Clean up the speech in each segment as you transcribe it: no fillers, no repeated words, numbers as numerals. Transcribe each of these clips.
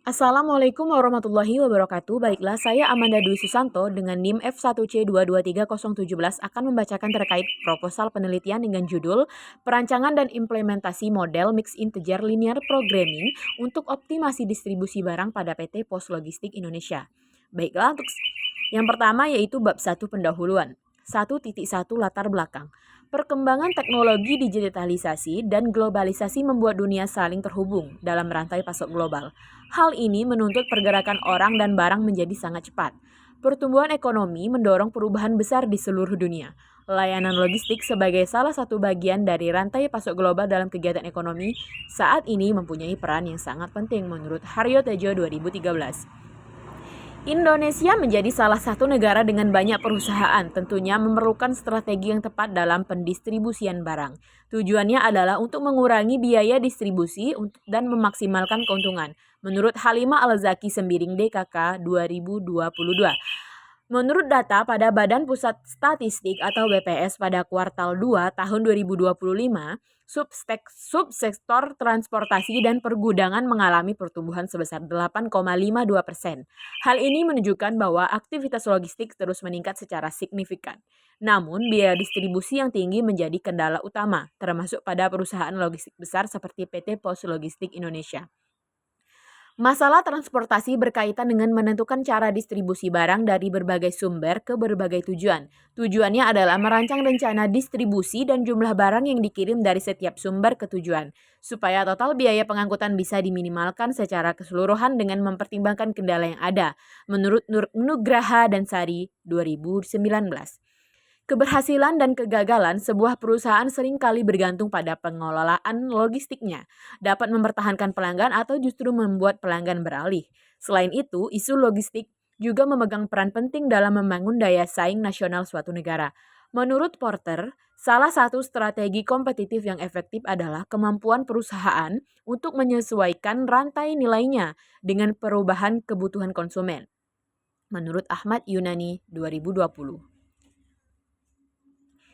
Assalamualaikum warahmatullahi wabarakatuh. Baiklah, saya Amanda Dwi Susanto dengan NIM F1C223017 akan membacakan terkait proposal penelitian dengan judul Perancangan dan Implementasi Model Mixed Integer Linear Programming untuk Optimasi Distribusi Barang pada PT Pos Logistik Indonesia. Baiklah, untuk yang pertama yaitu bab 1 pendahuluan. 1.1 Latar belakang. Perkembangan teknologi digitalisasi dan globalisasi membuat dunia saling terhubung dalam rantai pasok global. Hal ini menuntut pergerakan orang dan barang menjadi sangat cepat. Pertumbuhan ekonomi mendorong perubahan besar di seluruh dunia. Layanan logistik sebagai salah satu bagian dari rantai pasok global dalam kegiatan ekonomi saat ini mempunyai peran yang sangat penting menurut Haryo Tejo 2013. Indonesia menjadi salah satu negara dengan banyak perusahaan, tentunya memerlukan strategi yang tepat dalam pendistribusian barang. Tujuannya adalah untuk mengurangi biaya distribusi dan memaksimalkan keuntungan. Menurut Halimah Al-Zaki Sembiring DKK 2022. Menurut data pada Badan Pusat Statistik atau BPS pada kuartal 2 tahun 2025, subsektor transportasi dan pergudangan mengalami pertumbuhan sebesar 8,52%. Hal ini menunjukkan bahwa aktivitas logistik terus meningkat secara signifikan. Namun, biaya distribusi yang tinggi menjadi kendala utama, termasuk pada perusahaan logistik besar seperti PT Pos Logistik Indonesia. Masalah transportasi berkaitan dengan menentukan cara distribusi barang dari berbagai sumber ke berbagai tujuan. Tujuannya adalah merancang rencana distribusi dan jumlah barang yang dikirim dari setiap sumber ke tujuan, supaya total biaya pengangkutan bisa diminimalkan secara keseluruhan dengan mempertimbangkan kendala yang ada, menurut Nugraha dan Sari 2019. Keberhasilan dan kegagalan sebuah perusahaan seringkali bergantung pada pengelolaan logistiknya, dapat mempertahankan pelanggan atau justru membuat pelanggan beralih. Selain itu, isu logistik juga memegang peran penting dalam membangun daya saing nasional suatu negara. Menurut Porter, salah satu strategi kompetitif yang efektif adalah kemampuan perusahaan untuk menyesuaikan rantai nilainya dengan perubahan kebutuhan konsumen. Menurut Ahmad Yunani 2020.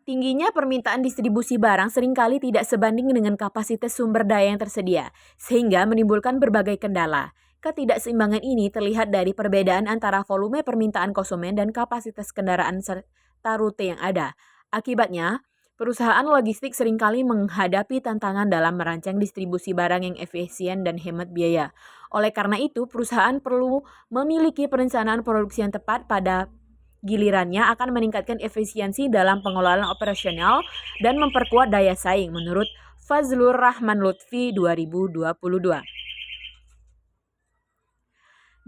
Tingginya permintaan distribusi barang seringkali tidak sebanding dengan kapasitas sumber daya yang tersedia, sehingga menimbulkan berbagai kendala. Ketidakseimbangan ini terlihat dari perbedaan antara volume permintaan konsumen dan kapasitas kendaraan serta rute yang ada. Akibatnya, perusahaan logistik seringkali menghadapi tantangan dalam merancang distribusi barang yang efisien dan hemat biaya. Oleh karena itu, perusahaan perlu memiliki perencanaan produksi yang tepat pada gilirannya akan meningkatkan efisiensi dalam pengelolaan operasional dan memperkuat daya saing menurut Fazlur Rahman Lutfi 2022.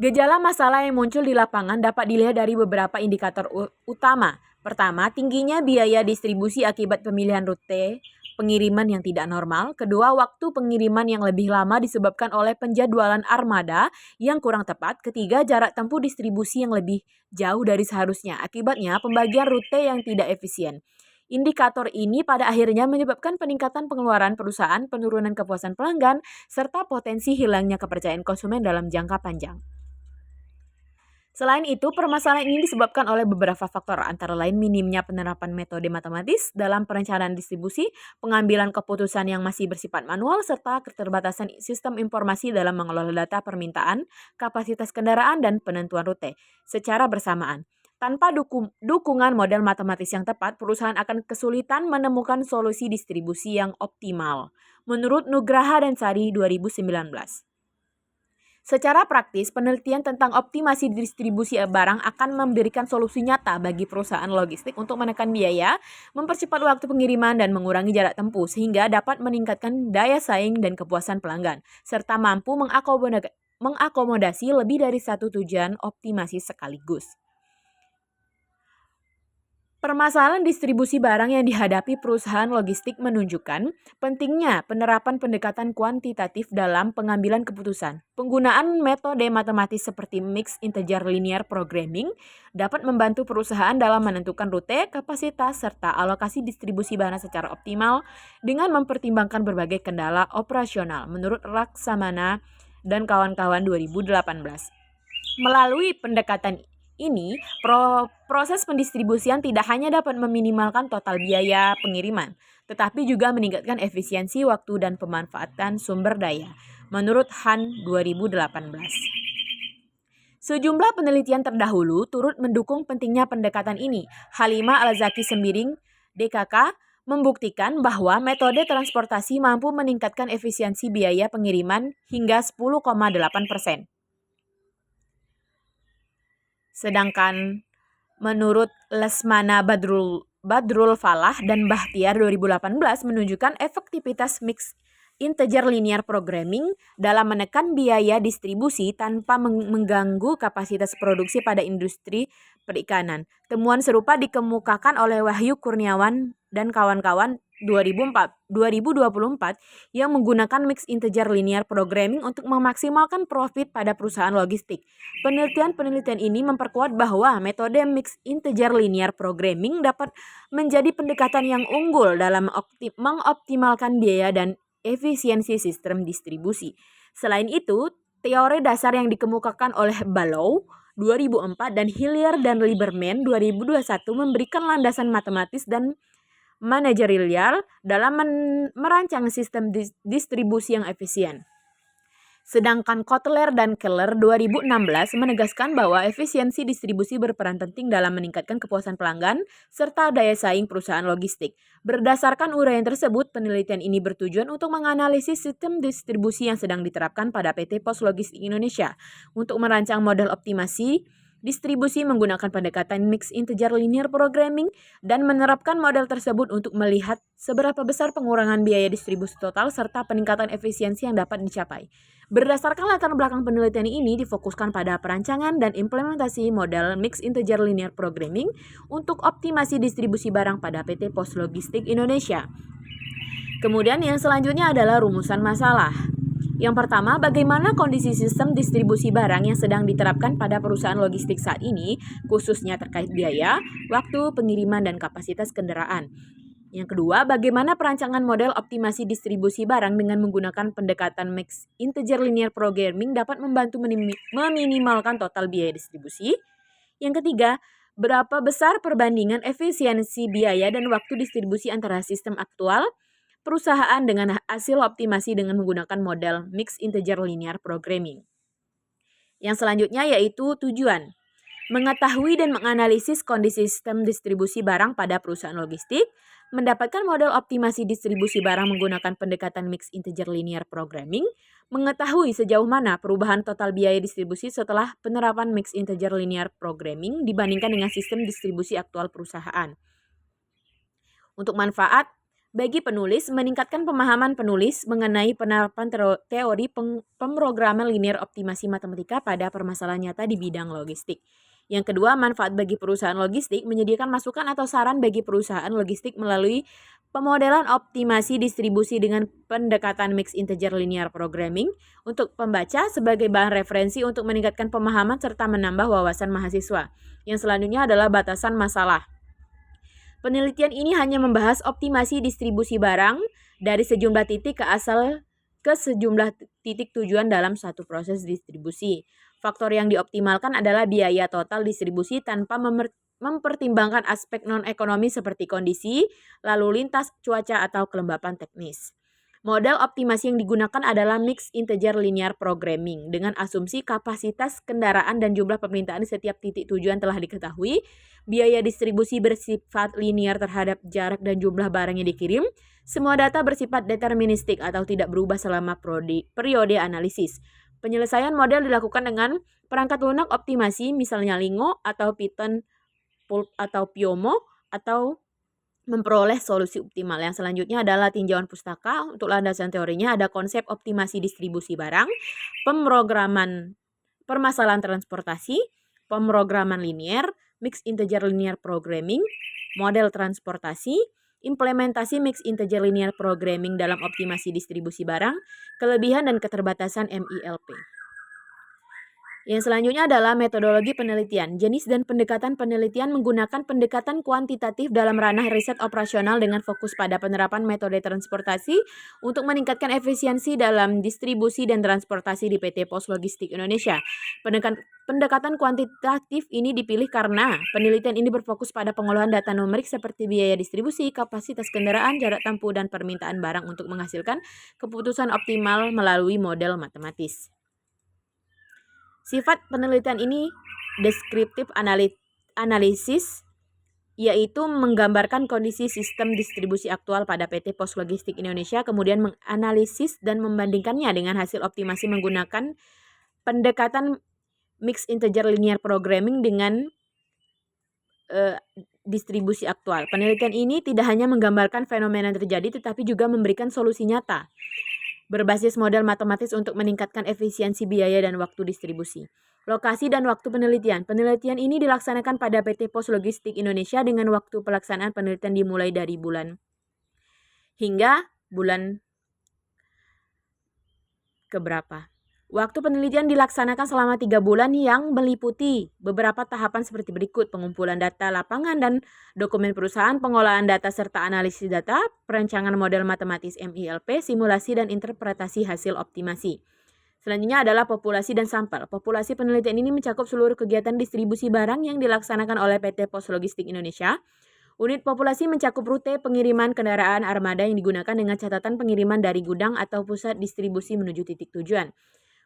Gejala masalah yang muncul di lapangan dapat dilihat dari beberapa indikator utama. Pertama, tingginya biaya distribusi akibat pemilihan rute pengiriman yang tidak normal. Kedua, waktu pengiriman yang lebih lama disebabkan oleh penjadwalan armada yang kurang tepat. Ketiga, jarak tempuh distribusi yang lebih jauh dari seharusnya. Akibatnya, pembagian rute yang tidak efisien. Indikator ini pada akhirnya menyebabkan peningkatan pengeluaran perusahaan, penurunan kepuasan pelanggan, serta potensi hilangnya kepercayaan konsumen dalam jangka panjang. Selain itu, permasalahan ini disebabkan oleh beberapa faktor, antara lain minimnya penerapan metode matematis dalam perencanaan distribusi, pengambilan keputusan yang masih bersifat manual, serta keterbatasan sistem informasi dalam mengelola data permintaan, kapasitas kendaraan, dan penentuan rute secara bersamaan. Tanpa dukungan model matematis yang tepat, perusahaan akan kesulitan menemukan solusi distribusi yang optimal. Menurut Nugraha dan Sari 2019. Secara praktis, penelitian tentang optimasi distribusi barang akan memberikan solusi nyata bagi perusahaan logistik untuk menekan biaya, mempercepat waktu pengiriman, dan mengurangi jarak tempuh sehingga dapat meningkatkan daya saing dan kepuasan pelanggan, serta mampu mengakomodasi lebih dari satu tujuan optimasi sekaligus. Permasalahan distribusi barang yang dihadapi perusahaan logistik menunjukkan pentingnya penerapan pendekatan kuantitatif dalam pengambilan keputusan. Penggunaan metode matematis seperti Mixed Integer Linear Programming dapat membantu perusahaan dalam menentukan rute, kapasitas, serta alokasi distribusi barang secara optimal dengan mempertimbangkan berbagai kendala operasional menurut Laksamana dan kawan-kawan 2018. Melalui pendekatan ini, proses pendistribusian tidak hanya dapat meminimalkan total biaya pengiriman, tetapi juga meningkatkan efisiensi waktu dan pemanfaatan sumber daya. menurut Han 2018. Sejumlah penelitian terdahulu turut mendukung pentingnya pendekatan ini. Halimah Al-Zaki Sembiring, DKK, membuktikan bahwa metode transportasi mampu meningkatkan efisiensi biaya pengiriman hingga 10,8%. Sedangkan menurut Lesmana Badrul Falah dan Bahtiar 2018 menunjukkan efektivitas mix integer linear programming dalam menekan biaya distribusi tanpa mengganggu kapasitas produksi pada industri perikanan. Temuan serupa dikemukakan oleh Wahyu Kurniawan dan kawan-kawan 2024 yang menggunakan mix integer linear programming untuk memaksimalkan profit pada perusahaan logistik. Penelitian ini memperkuat bahwa metode mix integer linear programming dapat menjadi pendekatan yang unggul dalam mengoptimalkan biaya dan efisiensi sistem distribusi. Selain itu, teori dasar yang dikemukakan oleh Balow 2004 dan Hillier dan Lieberman 2021 memberikan landasan matematis dan manajerial dalam merancang sistem distribusi yang efisien. Sedangkan Kotler dan Keller 2016 menegaskan bahwa efisiensi distribusi berperan penting dalam meningkatkan kepuasan pelanggan serta daya saing perusahaan logistik. Berdasarkan uraian tersebut, penelitian ini bertujuan untuk menganalisis sistem distribusi yang sedang diterapkan pada PT Pos Logistik Indonesia untuk merancang model optimasi distribusi menggunakan pendekatan mix integer linear programming dan menerapkan model tersebut untuk melihat seberapa besar pengurangan biaya distribusi total serta peningkatan efisiensi yang dapat dicapai. Berdasarkan latar belakang penelitian ini difokuskan pada perancangan dan implementasi model mix integer linear programming untuk optimasi distribusi barang pada PT Pos Logistik Indonesia. Kemudian yang selanjutnya adalah rumusan masalah. Yang pertama, bagaimana kondisi sistem distribusi barang yang sedang diterapkan pada perusahaan logistik saat ini, khususnya terkait biaya, waktu pengiriman, dan kapasitas kendaraan. Yang kedua, bagaimana perancangan model optimasi distribusi barang dengan menggunakan pendekatan mix integer linear programming dapat membantu meminimalkan total biaya distribusi. Yang ketiga, berapa besar perbandingan efisiensi biaya dan waktu distribusi antara sistem aktual perusahaan dengan hasil optimasi dengan menggunakan model mix integer linear programming. Yang selanjutnya yaitu tujuan. Mengetahui dan menganalisis kondisi sistem distribusi barang pada perusahaan logistik, mendapatkan model optimasi distribusi barang menggunakan pendekatan mix integer linear programming, mengetahui sejauh mana perubahan total biaya distribusi setelah penerapan mix integer linear programming dibandingkan dengan sistem distribusi aktual perusahaan. Untuk manfaat bagi penulis, meningkatkan pemahaman penulis mengenai penerapan teori pemrograman linear optimasi matematika pada permasalahan nyata di bidang logistik. Yang kedua, manfaat bagi perusahaan logistik, menyediakan masukan atau saran bagi perusahaan logistik melalui pemodelan optimasi distribusi dengan pendekatan mix integer linear programming untuk pembaca sebagai bahan referensi untuk meningkatkan pemahaman serta menambah wawasan mahasiswa. Yang selanjutnya adalah batasan masalah. Penelitian ini hanya membahas optimasi distribusi barang dari sejumlah titik ke sejumlah titik tujuan dalam satu proses distribusi. Faktor yang dioptimalkan adalah biaya total distribusi tanpa mempertimbangkan aspek non-ekonomi seperti kondisi, lalu lintas, cuaca, atau kelembapan teknis. Model optimasi yang digunakan adalah mix integer linear programming dengan asumsi kapasitas kendaraan dan jumlah permintaan di setiap titik tujuan telah diketahui, biaya distribusi bersifat linear terhadap jarak dan jumlah barang yang dikirim, semua data bersifat deterministik atau tidak berubah selama periode analisis. Penyelesaian model dilakukan dengan perangkat lunak optimasi misalnya Lingo atau Python Pulp atau Pyomo atau memperoleh solusi optimal. Yang selanjutnya adalah tinjauan pustaka. Untuk landasan teorinya ada konsep optimasi distribusi barang, pemrograman permasalahan transportasi, pemrograman linear, mix integer linear programming, model transportasi, implementasi mix integer linear programming dalam optimasi distribusi barang, kelebihan dan keterbatasan MILP. Yang selanjutnya adalah metodologi penelitian. Jenis dan pendekatan penelitian menggunakan pendekatan kuantitatif dalam ranah riset operasional dengan fokus pada penerapan metode transportasi untuk meningkatkan efisiensi dalam distribusi dan transportasi di PT Pos Logistik Indonesia. Pendekatan kuantitatif ini dipilih karena penelitian ini berfokus pada pengolahan data numerik seperti biaya distribusi, kapasitas kendaraan, jarak tempuh, dan permintaan barang untuk menghasilkan keputusan optimal melalui model matematis. Sifat penelitian ini deskriptif analisis, yaitu menggambarkan kondisi sistem distribusi aktual pada PT Pos Logistik Indonesia, kemudian menganalisis dan membandingkannya dengan hasil optimasi menggunakan pendekatan Mixed Integer Linear Programming dengan distribusi aktual. Penelitian ini tidak hanya menggambarkan fenomena yang terjadi, tetapi juga memberikan solusi nyata berbasis model matematis untuk meningkatkan efisiensi biaya dan waktu distribusi. Lokasi dan waktu penelitian. Penelitian ini dilaksanakan pada PT Pos Logistik Indonesia dengan waktu pelaksanaan penelitian dimulai dari bulan hingga bulan keberapa. Waktu penelitian dilaksanakan selama 3 bulan yang meliputi beberapa tahapan seperti berikut: pengumpulan data lapangan dan dokumen perusahaan, pengolahan data serta analisis data, perancangan model matematis MILP, simulasi dan interpretasi hasil optimasi. Selanjutnya adalah populasi dan sampel. Populasi penelitian ini mencakup seluruh kegiatan distribusi barang yang dilaksanakan oleh PT Pos Logistik Indonesia. Unit populasi mencakup rute pengiriman kendaraan armada yang digunakan dengan catatan pengiriman dari gudang atau pusat distribusi menuju titik tujuan.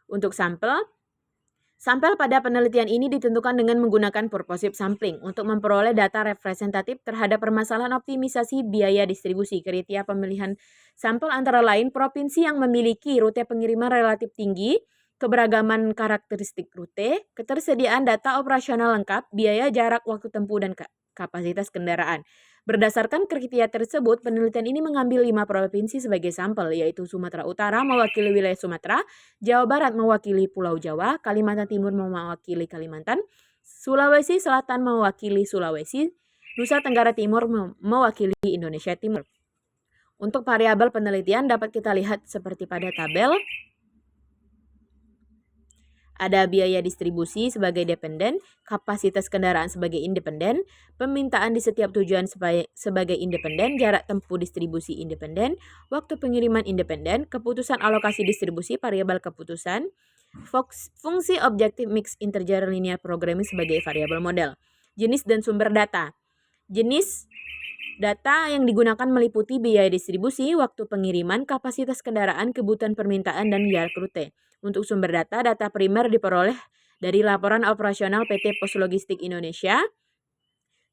Untuk sampel pada penelitian ini ditentukan dengan menggunakan purposive sampling untuk memperoleh data representatif terhadap permasalahan optimisasi biaya distribusi. Kriteria pemilihan sampel antara lain provinsi yang memiliki rute pengiriman relatif tinggi, keberagaman karakteristik rute, ketersediaan data operasional lengkap, biaya, jarak, waktu tempuh, dan kapasitas kendaraan. Berdasarkan kriteria tersebut, penelitian ini mengambil 5 provinsi sebagai sampel, yaitu Sumatera Utara mewakili wilayah Sumatera, Jawa Barat mewakili Pulau Jawa, Kalimantan Timur mewakili Kalimantan, Sulawesi Selatan mewakili Sulawesi, Nusa Tenggara Timur mewakili Indonesia Timur. Untuk variabel penelitian dapat kita lihat seperti pada tabel. Ada biaya distribusi sebagai dependen, kapasitas kendaraan sebagai independen, permintaan di setiap tujuan sebagai independen, jarak tempuh distribusi independen, waktu pengiriman independen, keputusan alokasi distribusi variabel keputusan, fungsi objektif Mixed Integer Linear Programming sebagai variabel model. Jenis dan sumber data. Jenis data yang digunakan meliputi biaya distribusi, waktu pengiriman, kapasitas kendaraan, kebutuhan permintaan, dan jarak rute. Untuk sumber data, data primer diperoleh dari laporan operasional PT Pos Logistik Indonesia.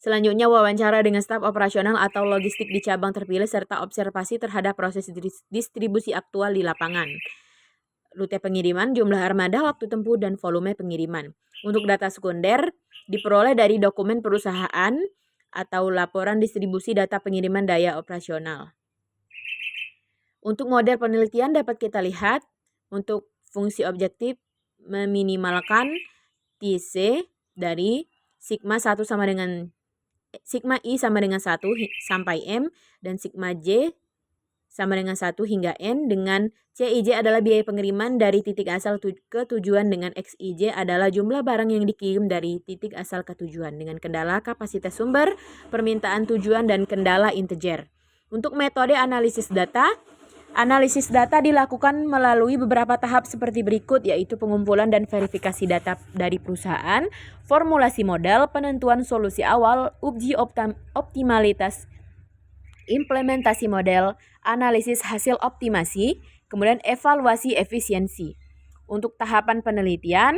Selanjutnya wawancara dengan staf operasional atau logistik di cabang terpilih serta observasi terhadap proses distribusi aktual di lapangan. Rute pengiriman, jumlah armada, waktu tempuh, dan volume pengiriman. Untuk data sekunder diperoleh dari dokumen perusahaan atau laporan distribusi data pengiriman daya operasional. Untuk model penelitian dapat kita lihat untuk fungsi objektif meminimalkan TC dari sigma 1 sama dengan sigma I sama dengan 1 sampai M dan sigma J sama dengan 1 hingga N, dengan CIJ adalah biaya pengiriman dari titik asal ke tujuan, dengan XIJ adalah jumlah barang yang dikirim dari titik asal ke tujuan, dengan kendala kapasitas sumber, permintaan tujuan, dan kendala integer. Untuk metode analisis data dilakukan melalui beberapa tahap seperti berikut, yaitu pengumpulan dan verifikasi data dari perusahaan, formulasi model, penentuan solusi awal, uji optimalitas, implementasi model, analisis hasil optimasi, kemudian evaluasi efisiensi. Untuk tahapan penelitian,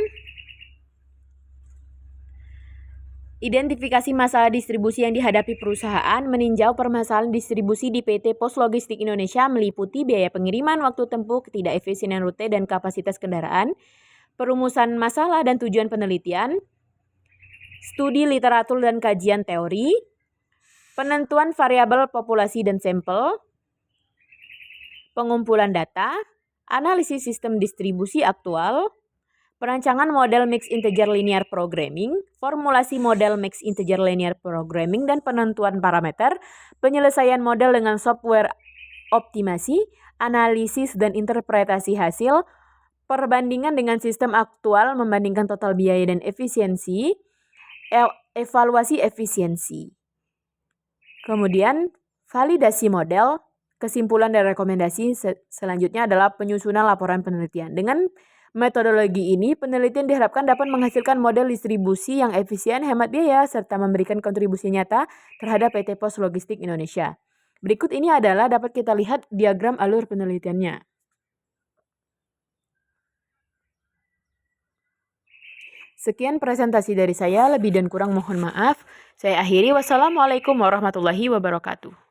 identifikasi masalah distribusi yang dihadapi perusahaan, meninjau permasalahan distribusi di PT Pos Logistik Indonesia meliputi biaya pengiriman, waktu tempuh, ketidakefisienan rute, dan kapasitas kendaraan, perumusan masalah dan tujuan penelitian, studi literatur dan kajian teori, penentuan variabel populasi dan sampel, pengumpulan data, analisis sistem distribusi aktual, perancangan model Mixed Integer Linear Programming, formulasi model Mixed Integer Linear Programming, dan penentuan parameter, penyelesaian model dengan software optimasi, analisis dan interpretasi hasil, perbandingan dengan sistem aktual, membandingkan total biaya dan efisiensi, evaluasi efisiensi. Kemudian validasi model, kesimpulan dan rekomendasi selanjutnya adalah penyusunan laporan penelitian. Dengan Metodologi ini, penelitian diharapkan dapat menghasilkan model distribusi yang efisien, hemat biaya, serta memberikan kontribusi nyata terhadap PT Pos Logistik Indonesia. Berikut ini adalah dapat kita lihat diagram alur penelitiannya. Sekian presentasi dari saya, lebih dan kurang mohon maaf. Saya akhiri, wassalamualaikum warahmatullahi wabarakatuh.